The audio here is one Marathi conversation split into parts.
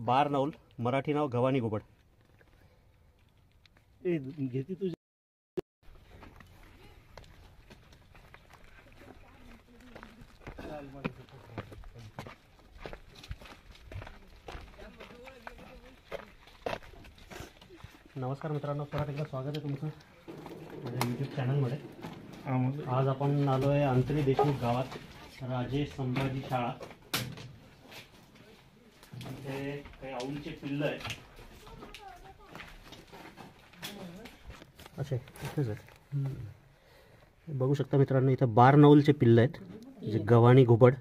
बार नौल, मराठी नाव गव्हाणी घुबड. घेती तुझी. नमस्कार मित्रांनो, परत एकदा स्वागत आहे तुमचं माझ्या यूट्यूब चॅनलमध्ये. आज आपण आलो आहे अंतरी देशमुख गावात, राजेश संभाजी शाळा. इथे काही औलीचे पिल्लं आहेत. असे इथेच आहेत. बघू शकता मित्रांनो, इथं बार नौलचे पिल्लं आहेत, जे गव्हाणी घुबड.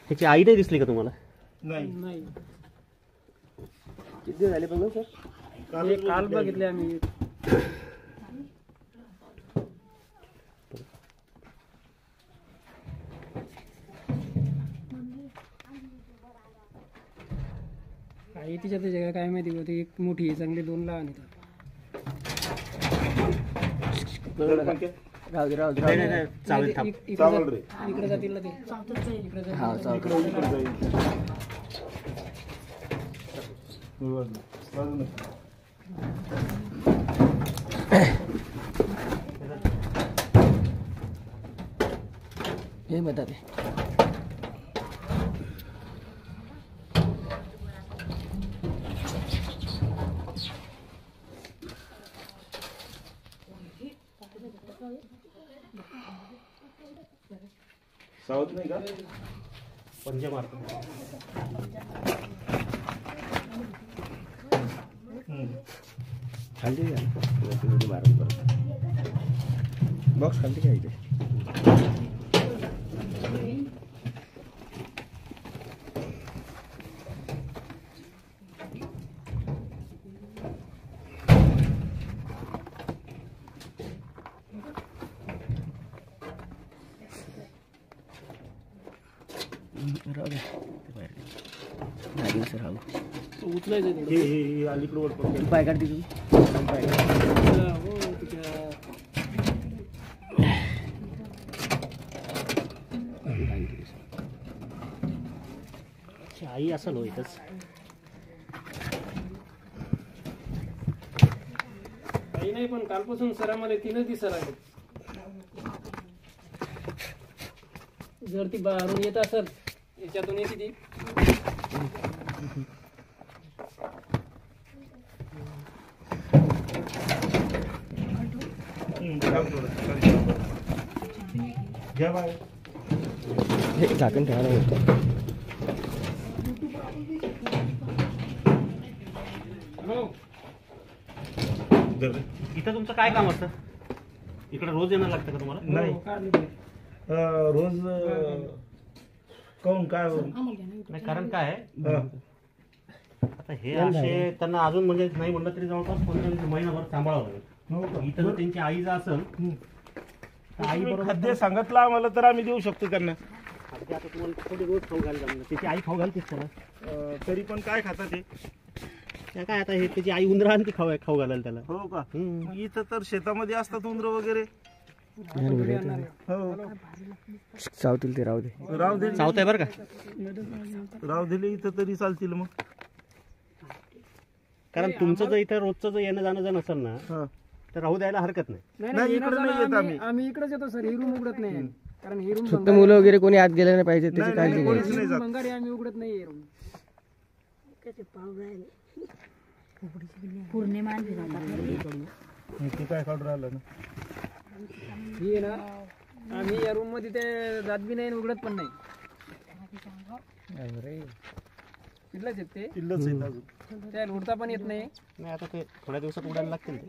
त्याची आई नाही दिसली का तुम्हाला? नाही. किती झाले बघा सर? काल बघितले आम्ही. आई तिच्या जगा काय माहिती होती. एक मोठी आहे चांगली, दोन लहान आहेत. इकडे जातील ते. हे बता दे. सावध नाही का? पंजे मारतो. खाली बॉक्स खाली काय इथे. उचलायचं हे अलीकडे वर पकडून पाय काढते तुम्ही. आई असेल हो इथंच. आई नाही, पण कालपासून सरामध्ये 3 दिवसाला आहे. जर ती बाहेरून येत असेल, याच्यातून येते ती. झाकण ठेवायला होतं. इथं तुमचं काय काम असतं? इकडे रोज येणं लागतं का तुम्हाला? नाही, रोज काऊन काय नाही, कारण काय आहे आता हे असे त्यांना अजून म्हणजे नाही म्हणलं तरी जवळपास 15 महिनाभर सांभाळावं लागेल. इथं जर त्यांची आई जर असेल, आई बरोबर खाद्य सांगितलं आम्हाला तर आम्ही देऊ शकतो त्यांना. आता तुम्हाला थोडी रोज खाऊ घाल जमलं. त्याची आई खाऊ घालतेच त्याला. तरी पण काय खातात ते? त्या काय आता हे त्याची आई उंदरं आणते खाऊ घालायला त्याला. हो का? इथं तर शेतामध्ये असतात उंदरं वगैरे. हो, चावतील ते. राहू दे. चावत आहे बरं का? राव दिले इथं तरी चालतील मग. कारण तुमचं जर इथं रोजचं जर येणं जाणं जर नसेल ना, तर राहू द्यायला हरकत नाही. नाही, इकडे नाही येत आम्ही. आम्ही इकडेच येतो सर. ही रूम उघडत नाही, कारण ही रूम फक्त मुलं वगैरे कोणी आत गेले नाही पाहिजे त्याची काळजी कोणीच घ्यायची. नाही जात. बंगाडी आम्ही उघडत नाही रूम. ते काय काढून राहिलं ना. ही ना, आम्ही या रूम मध्ये ते जात बी नाही, उघडत पण नाही. पिल्लंच आहेत ते. पिल्लंच आहेत अजून. त्या उडता पण येत नाही. नाही, आता ते थोड्या दिवसात उडायला लागतील ते.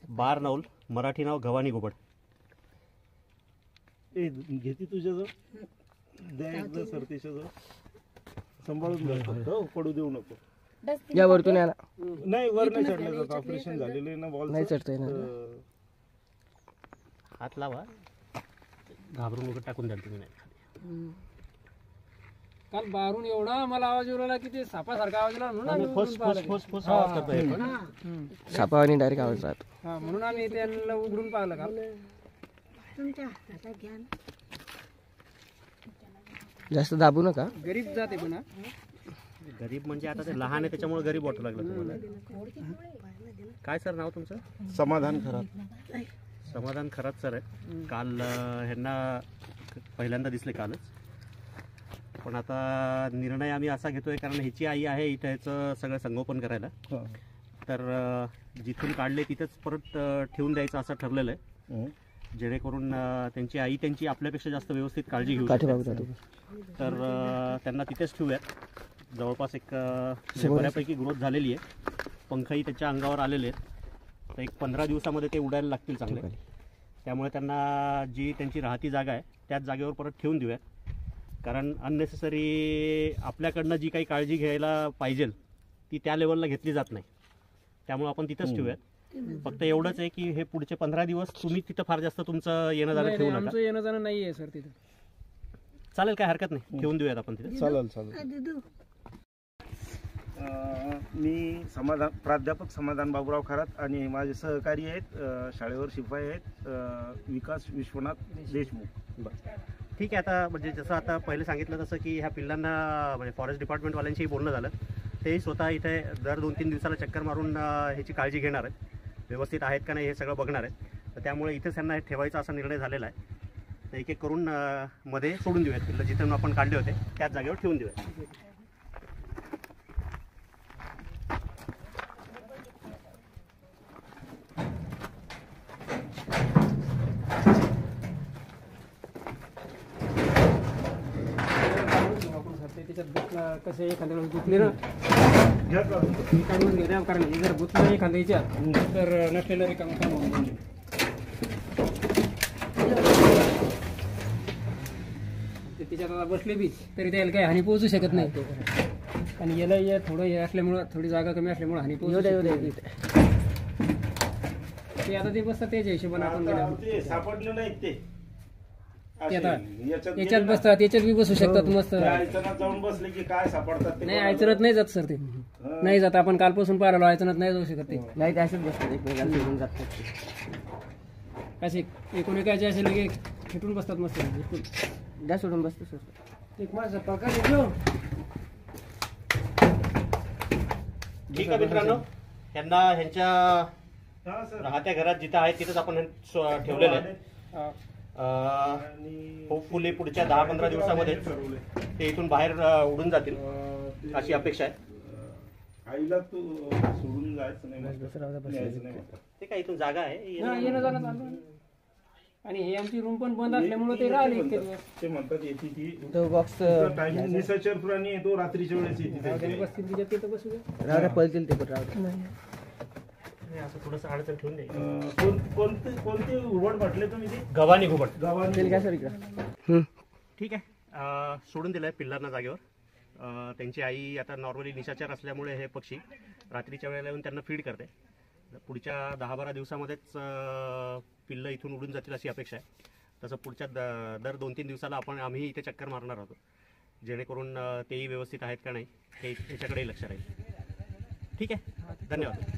बार नौल, मराठी नाव गव्हाणी घुबड. घेती तुझ्याजवळ. द्या एकदा सरतेशाजवळ. सांभाळून घ्या, पडू देऊ नको. या वरतून या ना. नाही, वर नाही चढलं जात. ऑपरेशन झालेलं आहे ना बॉल. नाही चढता येणार. हात लावा, घाबरून वगैरे टाकून द्याल तुम्ही. नाही काल बाहेरून एवढा मला आवाज येऊ लागला की ते सापासारखा आवाज आला म्हणून आम्ही फस उघडून फस पाहिलं. फस फस आवाज करतोय पण. सापावानी डायरेक्ट आवाज राहतो. हा, म्हणून आम्ही त्यांना उघडून पाहिलं काल. तुमच्या हाताचा घ्या ना. जास्त दाबू नका. गरीब जाते पण हा. गरीब म्हणजे आता ते लहान आहे त्याच्यामुळे गरीब वाटू लागलं तुम्हाला. काय सर नाव तुमचं? समाधान खरात. समाधान खरात सर आहे. काल ह्यांना पहिल्यांदा दिसले कालच. पण आता निर्णय आम्ही असा घेतोय कारण ह्याची आई आहे इथं ह्याचं सगळं संगोपन करायला. तर जिथून काढले तिथेच परत ठेवून द्यायचं असं ठरलेलं आहे. जेणेकरून त्यांची आई त्यांची आपल्यापेक्षा जास्त व्यवस्थित काळजी घेऊ शकते. तर त्यांना तिथेच ठेवूयात. जवळपास एक बऱ्यापैकी ग्रोथ झालेली आहे. पंखही त्याच्या अंगावर आलेले आहेत. तर एक 15 दिवसामध्ये ते उडायला लागतील चांगले. त्यामुळे त्यांना जी त्यांची राहती जागा आहे त्याच जागेवर परत ठेवून देऊयात. कारण अननेसेसरी आपल्याकडनं जी काही काळजी घ्यायला पाहिजे ती त्या लेवलला घेतली जात नाही. त्यामुळे आपण तिथंच ठेवूयात. फक्त एवढंच आहे की हे पुढचे 15 दिवस तुम्ही तिथं फार जास्त तुमचं येणं जाणं ठेवू नका. आमचं येणं जाणं नाही आहे सर तिथं. चालेल, काय हरकत नाही, ठेवून देऊयात आपण तिथे. चालेल. मी प्राध्यापक समाधान बाबूराव खरात आणि माझे सहकारी आहेत, शाळेवर शिपाई आहेत, विकास विश्वनाथ देशमुख. बरं, ठीक आहे. आता म्हणजे जसं आता पहिले सांगितलं तसं की ह्या पिल्लांना म्हणजे फॉरेस्ट डिपार्टमेंटवाल्यांशीही बोलणं झालं. तेही स्वतः इथे दर 2-3 दिवसाला चक्कर मारून ह्याची काळजी घेणार आहेत. व्यवस्थित आहेत का नाही हे सगळं बघणार आहेत. तर त्यामुळे इथेच त्यांना ठेवायचा असा निर्णय झालेला आहे. तर एक एक करून मध्ये सोडून देऊयात. पिल्लं जिथून आपण काढले होते त्याच जागेवर ठेवून देऊयात. त्याच्यात गुतला कसं एखाद्या गुतले ना काढून घेण्या कारण हे जर गुतलं एखाद्या याच्यात तर नसलेलं रिकाम काम होऊन जाईल. त्याच्यात आता बसले बी तरी त्याला काही हानी पोहोचू शकत नाही. आणि याला या थोडं हे असल्यामुळं थोडी जागा कमी असल्यामुळे हानी पोहोचू ते आता ते बसतात त्याच्या हिशोबाने आपण गेलं सापडलं नाही ते आता याच्यात बसतात याच्यात बी बसू शकतात मस्त. जाऊन बसले की काय सापडतात नाही अडचणत नाही जात सर ते नाही जात. आपण कालपासून पाहिलं अडचणत नाही जाऊ शकत ते. नाही ते असेच बसतात एकमेकांना सोडून जातात. कसे एकूण एकाचे असे लगे खेटून बसतात मस्त. द्या सोडून बसतो सर. एक माझा प्रकाश घेऊ. ठीक आहे मित्रांनो, त्यांना ह्यांच्या राहत्या घरात जिथं आहेत तिथंच आपण ठेवलेलं आहे. होपफुली पुढच्या 10-15 दिवसामध्ये ते इथून बाहेर उडून जातील अशी अपेक्षा आहे. आईला तू सोडून जायचं नाही. ते काय इथून जागा आहे येणं जाणं चालू आहे. आणि हे आमची रूम पण बंद असल्यामुळे ते राहिले इतके दिवस. ते म्हणतात येते ती तो बॉक्स टायमिंग निशाचर प्राणी आहे तो रात्रीच्या वेळेस येते. बसतील तिच्यात तिथं बसू द्या. राहू पळतील ते पण राहू. असं थोडंसं अडचण ठेवून द्यायचं. कोणते उघड म्हटले तुम्ही ते? गव्हाणी घुबड. गावाने काय सर इकडं. ठीक आहे, सोडून दिलं आहे पिल्लांना जागेवर. त्यांची आई आता नॉर्मली निशाचर असल्यामुळे हे पक्षी रात्रीच्या वेळेला येऊन त्यांना फीड करते. पुढच्या 10-12 दिवसामध्येच पिल्लं इथून उडून जातील अशी अपेक्षा आहे. तसं पुढच्या दर 2-3 दिवसाला आम्ही इथे चक्कर मारणार आहोत. जेणेकरून तेही व्यवस्थित आहेत का नाही हे याच्याकडेही लक्ष राहील. ठीक आहे, धन्यवाद.